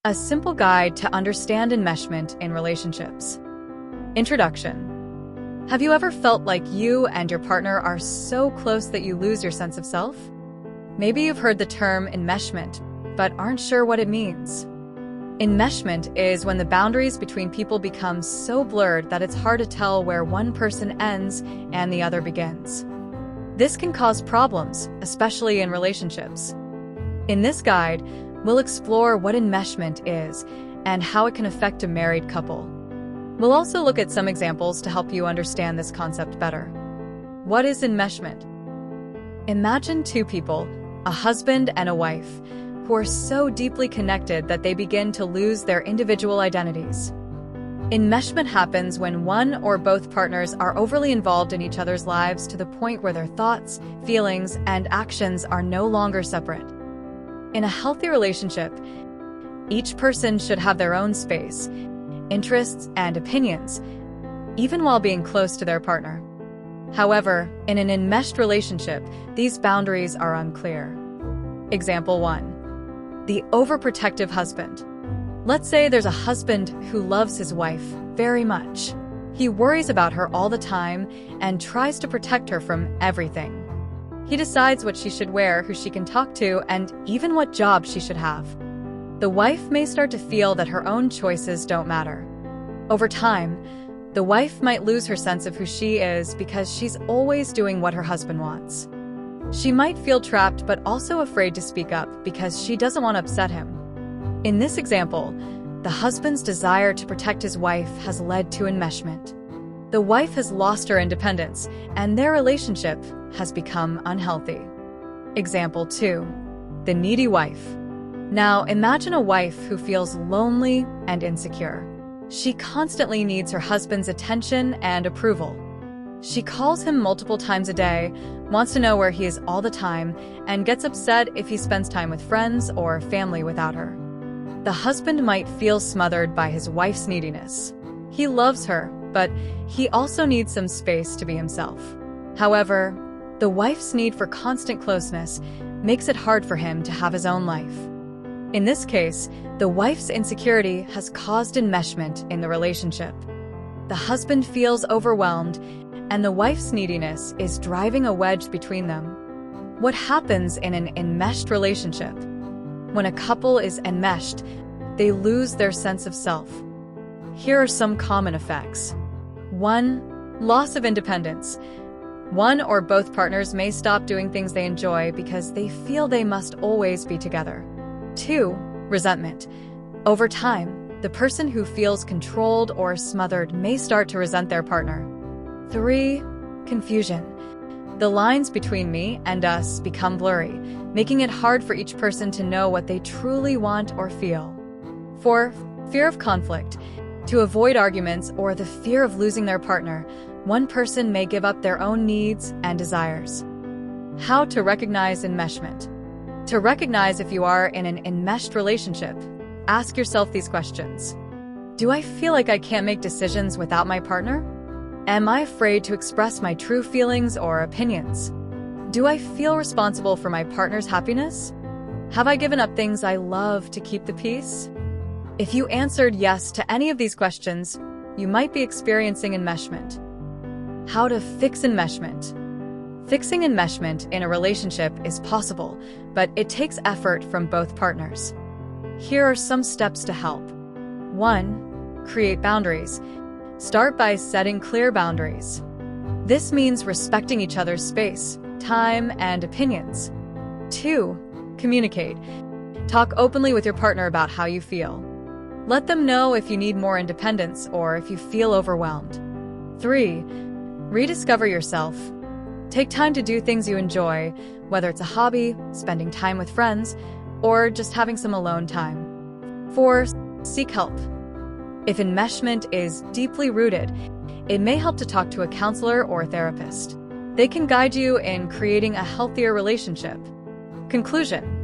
A simple guide to understand enmeshment in relationships. Introduction. Have you ever felt like you and your partner are so close that you lose your sense of self? Maybe you've heard the term enmeshment, but aren't sure what it means. Enmeshment is when the boundaries between people become so blurred that it's hard to tell where one person ends and the other begins. This can cause problems, especially in relationships. In this guide, we'll explore what enmeshment is and how it can affect a married couple. We'll also look at some examples to help you understand this concept better. What is enmeshment? Imagine two people, a husband and a wife, who are so deeply connected that they begin to lose their individual identities. Enmeshment happens when one or both partners are overly involved in each other's lives to the point where their thoughts, feelings, and actions are no longer separate. In a healthy relationship, each person should have their own space, interests, and opinions, even while being close to their partner. However, in an enmeshed relationship, these boundaries are unclear. Example 1. The overprotective husband. Let's say there's a husband who loves his wife very much. He worries about her all the time and tries to protect her from everything. He decides what she should wear, who she can talk to, and even what job she should have. The wife may start to feel that her own choices don't matter. Over time, the wife might lose her sense of who she is because she's always doing what her husband wants. She might feel trapped but also afraid to speak up because she doesn't want to upset him. In this example, the husband's desire to protect his wife has led to enmeshment. The wife has lost her independence, and their relationship has become unhealthy. Example 2. The needy wife. Now, imagine a wife who feels lonely and insecure. She constantly needs her husband's attention and approval. She calls him multiple times a day, wants to know where he is all the time, and gets upset if he spends time with friends or family without her. The husband might feel smothered by his wife's neediness. He loves her, but he also needs some space to be himself. However, the wife's need for constant closeness makes it hard for him to have his own life. In this case, the wife's insecurity has caused enmeshment in the relationship. The husband feels overwhelmed, and the wife's neediness is driving a wedge between them. What happens in an enmeshed relationship? When a couple is enmeshed, they lose their sense of self. Here are some common effects. 1. Loss of independence. One or both partners may stop doing things they enjoy because they feel they must always be together. 2. Resentment. Over time, the person who feels controlled or smothered may start to resent their partner. 3. Confusion. The lines between me and us become blurry, making it hard for each person to know what they truly want or feel. 4. Fear of conflict. To avoid arguments or the fear of losing their partner, one person may give up their own needs and desires. How to recognize enmeshment. To recognize if you are in an enmeshed relationship, ask yourself these questions. Do I feel like I can't make decisions without my partner? Am I afraid to express my true feelings or opinions? Do I feel responsible for my partner's happiness? Have I given up things I love to keep the peace? If you answered yes to any of these questions, you might be experiencing enmeshment. How to fix enmeshment. Fixing enmeshment in a relationship is possible, but it takes effort from both partners. Here are some steps to help. 1. Create boundaries. Start by setting clear boundaries. This means respecting each other's space, time, and opinions. 2. Communicate. Talk openly with your partner about how you feel. Let them know if you need more independence or if you feel overwhelmed. 3. Rediscover yourself. Take time to do things you enjoy, whether it's a hobby, spending time with friends, or just having some alone time. 4. Seek help. If enmeshment is deeply rooted, it may help to talk to a counselor or therapist. They can guide you in creating a healthier relationship. Conclusion.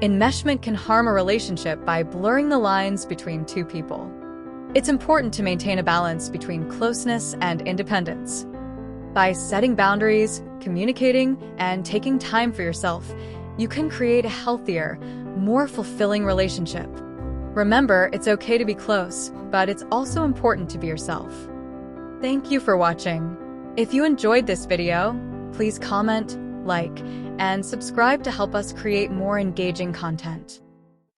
Enmeshment can harm a relationship by blurring the lines between two people. It's important to maintain a balance between closeness and independence. By setting boundaries, communicating, and taking time for yourself, you can create a healthier, more fulfilling relationship. Remember, it's okay to be close, but it's also important to be yourself. Thank you for watching. If you enjoyed this video, please comment, like, and subscribe to help us create more engaging content.